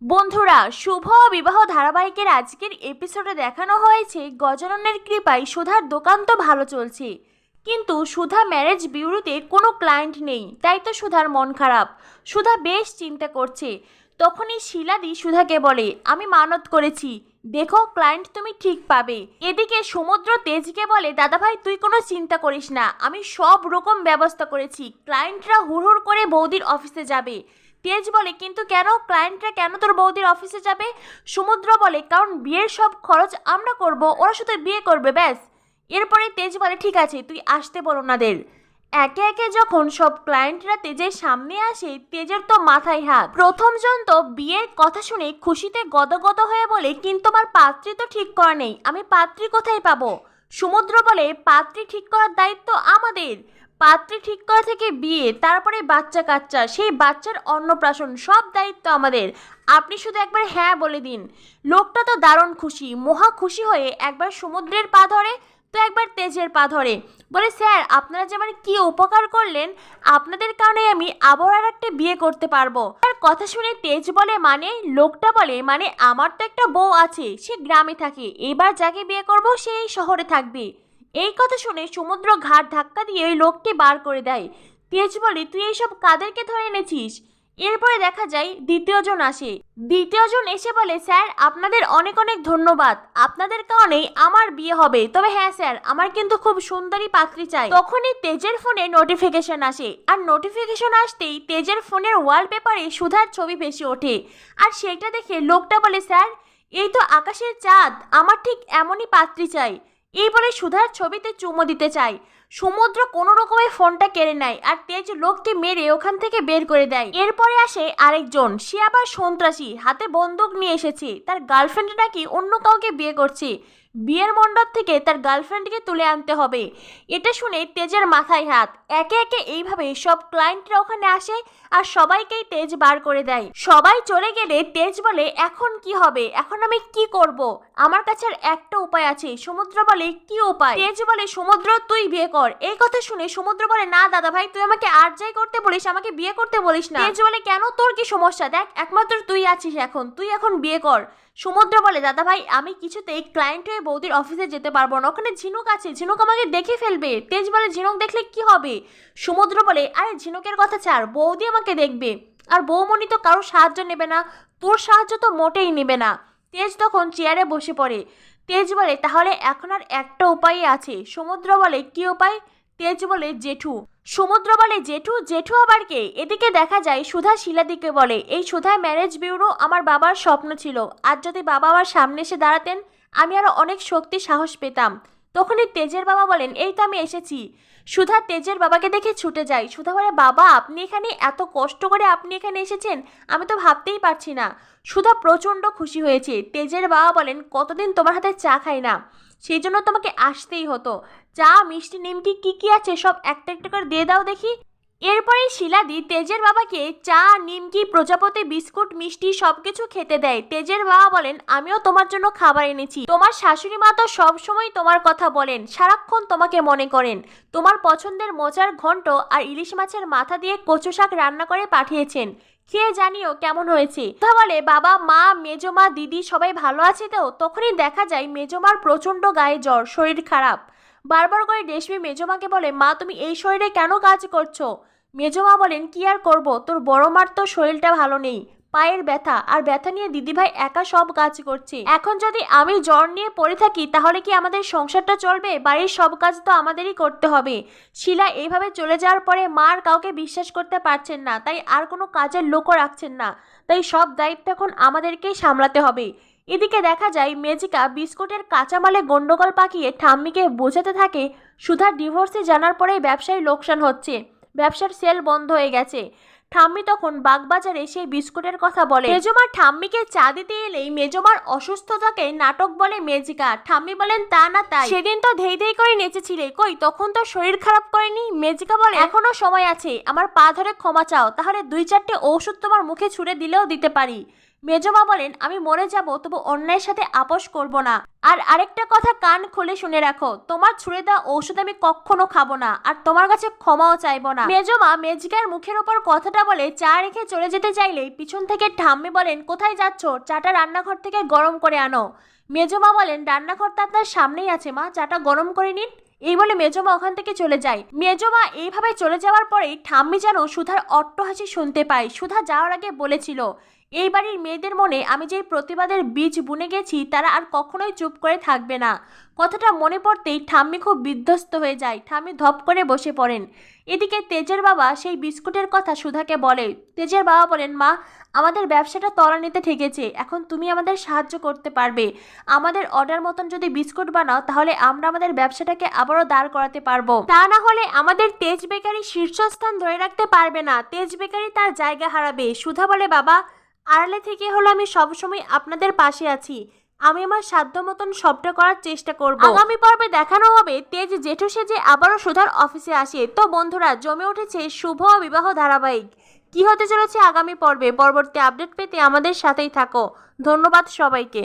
বন্ধুরা, শুভ বিবাহ ধারাবাহিকের আজকের এপিসোডে দেখানো হয়েছে গজাননের কৃপায় সুধার দোকান তো ভালো চলছে, কিন্তু সুধা ম্যারেজ বিউরোতে কোনো ক্লায়েন্ট নেই। তাই তো সুধার মন খারাপ। সুধা বেশ চিন্তা করছে। তখনই শিলাদি সুধাকে বলে, আমি মানত করেছি, দেখো ক্লায়েন্ট তুমি ঠিক পাবে। এদিকে সমুদ্র তেজকে বলে, দাদাভাই তুই কোনো চিন্তা করিস না, আমি সব রকম ব্যবস্থা করেছি, ক্লায়েন্টরা হুড় করে বৌদির অফিসে যাবে। তেজ বলে, কিন্তু কেন, ক্লায়েন্টরা কেন তোর বৌদির অফিসে যাবে? সমুদ্র বলে, কারণ বিয়ের সব খরচ আমরা করব, ওরা শুধু বিয়ে করবে ব্যাস। এরপরে তেজ বলে, ঠিক আছে তুই আসতে বল ওনাদের। একে একে যখন সব ক্লায়েন্টরা তেজের সামনে আসে, তেজের তো মাথায় হাত। প্রথমজন তো বিয়ের কথা শুনে খুশিতে গদগদ হয়ে বলে, কিন্তু আমার পাত্রী তো ঠিক করা নেই, আমি পাত্রী কোথায় পাবো? সমুদ্র বলে, পাত্রী ঠিক করার দায়িত্ব আমাদের। পাত্রী ঠিক করা থেকে বিয়ে, তারপরে বাচ্চা কাচ্চা, সেই বাচ্চার অন্নপ্রাশন, সব দায়িত্ব আমাদের। আপনি শুধু একবার হ্যাঁ বলে দিন। লোকটা তো দারুণ খুশি, মহা খুশি হয়ে একবার সমুদ্রের পা ধরে তো একবার তেজের পা ধরে, বলে, স্যার আপনারা যে আমার কি উপকার করলেন, আপনাদের কারণে আমি আবার আর একটা বিয়ে করতে পারবো। তার কথা শুনে তেজ বলে, মানে? লোকটা বলে, মানে আমার তো একটা বউ আছে, সে গ্রামে থাকে, এবার যাকে বিয়ে করব সে এই শহরে থাকবে। এই কথা শুনে সমুদ্র ঘাট ধাক্কা দিয়ে ওই লোককে বার করে দেয়। তেজ বলে, তুই এইসব কাদেরকে ধরে এনেছিস? এরপরে দেখা যায় দ্বিতীয়জন আসে। দ্বিতীয়জন এসে বলে, স্যার আপনাদের অনেক অনেক ধন্যবাদ, আপনাদের কারণেই আমার বিয়ে হবে, তবে হ্যাঁ স্যার আমার কিন্তু খুব সুন্দরী পাত্রী চাই। তখনই তেজের ফোনে নোটিফিকেশন আসে, আর নোটিফিকেশন আসতেই তেজের ফোনের ওয়ালপেপারে সুধার ছবি ভেসে ওঠে। আর সেটা দেখে লোকটা বলে, স্যার এই তো আকাশের চাঁদ, আমার ঠিক এমনই পাত্রী চাই। এই বলে সুধার ছবিতে চুমো দিতে চায়। সমুদ্র কোনো রকমের ফোনটা কেড়ে নেয়, আর তেজ লোককে মেরে ওখান থেকে বের করে দেয়। এরপরে আসে আরেকজন, সে আবার সন্ত্রাসী, হাতে বন্দুক নিয়ে এসেছে, তার গার্লফ্রেন্ড নাকি অন্য কাউকে বিয়ে করছে, বিয়ের মণ্ডপ থেকে তার গার্লফ্রেন্ডকে তুলে আনতে হবে। এটা শুনে তেজের মাথায় হাত। একে একে এইভাবে সব ক্লায়েন্টরা ওখানে আসে, আর সবাইকেই তেজ বার করে দেয়। সবাই চলে গেলে তেজ বলে, এখন কি হবে, এখন আমি কি করব? আমার কাছে আর একটা উপায় আছে। সমুদ্র বলে, কি উপায়? তেজ বলে, সমুদ্র তুই বিয়ে কর। এই কথা শুনে সমুদ্র বলে, না দাদা ভাই, তুই আমাকে আর যাই করতে বলিস, আমাকে বিয়ে করতে বলিস না। তেজ বলে, কেন, তোর কি সমস্যা? দেখ একমাত্র তুই আছিস এখন, তুই এখন বিয়ে কর। সমুদ্র বলে, দাদা ভাই আমি কিছুতেই ক্লায়েন্ট হয়ে বৌদির অফিসে যেতে পারবো না, ওখানে ঝিনুক আছে, ঝিনুক আমাকে দেখে ফেলবে। তেজ বলে, ঝিনুক দেখলে কি হবে? সমুদ্র বলে, আরে ঝিনুকের কথা ছাড়, বৌদি আমাকে দেখবে, আর বৌমণি তো কারো সাহায্য নেবে না, তোর সাহায্য তো মোটেই নেবে না। তেজ তখন চেয়ারে বসে পড়ে। তেজ বলে, তাহলে এখন আর একটা উপায়ই আছে। সমুদ্র বলে, কি উপায়? তেজ বলে, জেঠু। সমুদ্র বলে, জেঠু? জেঠু আবার কে? এদিকে দেখা যায় সুধা শিলাদিকে বলে, এই সুধা ম্যারেজ বিউরো আমার বাবার স্বপ্ন ছিল, আর যদি বাবা আমার সামনে এসে দাঁড়াতেন আমি আরো অনেক শক্তি সাহস পেতাম। তখনই তেজের বাবা বলেন, এই তো আমি এসেছি। সুধা তেজের বাবাকে দেখে ছুটে যায়। সুধা বলে, বাবা আপনি এখানে, এত কষ্ট করে আপনি এখানে এসেছেন, আমি তো ভাবতেই পারছি না। সুধা প্রচণ্ড খুশি হয়েছে। তেজের বাবা বলেন, কতদিন তোমার হাতে চা খাই না, সেই জন্য তোমাকে আসতেই হতো। চা, মিষ্টি, নিমকি কি কি আছে সব একটা একটা করে দিয়ে দাও দেখি। এরপরে শিলাদি তেজের বাবাকে চা, নিমকি, প্রজাপতি, বিস্কুট, মিষ্টি সবকিছু খেতে দেয়। তেজের বাবা বলেন, আমিও তোমার জন্য খাবার এনেছি, তোমার শাশুড়ি মা তো সবসময় তোমার কথা বলেন, সারাক্ষণ তোমাকে মনে করেন, তোমার পছন্দের মোচার ঘন্ট আর ইলিশ মাছের মাথা দিয়ে কচু শাক রান্না করে পাঠিয়েছেন, খেয়ে জানিও কেমন হয়েছে। কথা বলে, বাবা, মা, মেজমা, দিদি সবাই ভালো আছে তো? তখনই দেখা যায় মেজমার প্রচণ্ড গায়ে জ্বর, শরীর খারাপ। বারবার করে রেশমি মেজমাকে বলে, মা তুমি এই শরীরে কেন কাজ করছো? মেজমা বলেন, কি আর করব, তোর বড় মার তো শরীরটা ভালো নেই, পায়ের ব্যথা, আর ব্যথা নিয়ে দিদিভাই একা সব কাজ করছে, এখন যদি আমি জ্বর নিয়ে পড়ে থাকি তাহলে কি আমাদের সংসারটা চলবে? বাড়ির সব কাজ তো আমাদেরই করতে হবে। শিলা এইভাবে চলে যাওয়ার পরে মার কাউকে বিশ্বাস করতে পারছেন না, তাই আর কোনো কাজের লোকও রাখছেন না, তাই সব দায়িত্ব এখন আমাদেরকেই সামলাতে হবে। এদিকে দেখা যায় মেজিকা বিস্কুটের কাঁচামালে গন্ডগোল পাকিয়ে ঠাম্মিকে বোঝাতে থাকে, সুধার ডিভোর্সে জানার পরেই ব্যবসায় লোকসান হচ্ছে, ব্যবসার সেল বন্ধ হয়ে গেছে। ঠাম্মি তখন বাগবাজারে সেই বিস্কুটের কথা বলে। মেজমার ঠাম্মিকে চা দিতে এলেই মেজমার অসুস্থতাকে নাটক বলে মেজিকা। ঠাম্মি বলেন, তা না তাই, সেদিন তো ধেই ধেই করে নেচেছিলে, কই তখন তো শরীর খারাপ করেনি। মেজিকা বলে, এখনো সময় আছে, আমার পা ধরে ক্ষমা চাও, তাহলে 2-4টে ঔষধ তোমার মুখে ছুঁড়ে দিলেও দিতে পারি। মেজমা বলেন, আমি মরে যাব তবু অন্যায়ের সাথে আপোষ করব না। আর আরেকটা কথা কান খুলে শুনে রাখো, তোমার ছুঁড়ে দেওয়া ঔষধ আমি কখনো খাবো না, আর তোমার কাছে ক্ষমাও চাইবো না। মেজমা মেজগার মুখের ওপর কথাটা বলে চা রেখে চলে যেতে চাইলেই পিছন থেকে ঠাম্মি বলেন, কোথায় যাচ্ছ? চাটা রান্নাঘর থেকে গরম করে আনো। মেজমা বলেন, রান্নাঘরটা আপনার সামনেই আছে মা, চাটা গরম করে নিন। এই বলে মেজমা ওখান থেকে চলে যায়। মেজমা এইভাবে চলে যাওয়ার পরেই ঠাম্মি যেন সুধার অট্টহাসি শুনতে পায়। সুধা যাওয়ার আগে বলেছিল, এই বাড়ির মেয়েদের মনে আমি যে প্রতিবাদের বীজ বুনে গেছি তারা আর কখনোই চুপ করে থাকবে না। কথাটা মনে পড়তেই ঠাম্মি খুব বিধ্বস্ত হয়ে যায়। ঠাম্মি ধপ করে বসে পড়েন। এদিকে তেজের বাবা সেই বিস্কুটের কথা সুধাকে বলে। তেজের বাবা বলেন, মা, আমাদের ব্যবসাটা তলানিতে ঠেকেছে, এখন তুমি আমাদের সাহায্য করতে পারবে। আমাদের অর্ডার মতন যদি বিস্কুট বানাও তাহলে আমরা আমাদের ব্যবসাটাকে আবারও দাঁড় করাতে পারবো। তা না হলে আমাদের তেজ বেকারি শীর্ষস্থান ধরে রাখতে পারবে না, তেজ বেকারি তার জায়গা হারাবে। সুধা বলে, বাবা, আড়ালে থেকে হলো আমি সবসময় আপনাদের পাশে আছি, আমি আমার সাধ্য মতন সবটা করার চেষ্টা করব। আগামী পর্বে দেখানো হবে তেজ জেঠু সেজে আবারও সুধার অফিসে আসে। তো বন্ধুরা, জমে উঠেছে শুভ বিবাহ ধারাবাহিক। কি হতে চলেছে আগামী পর্বে, পরবর্তী আপডেট পেতে আমাদের সাথেই থাকো। ধন্যবাদ সবাইকে।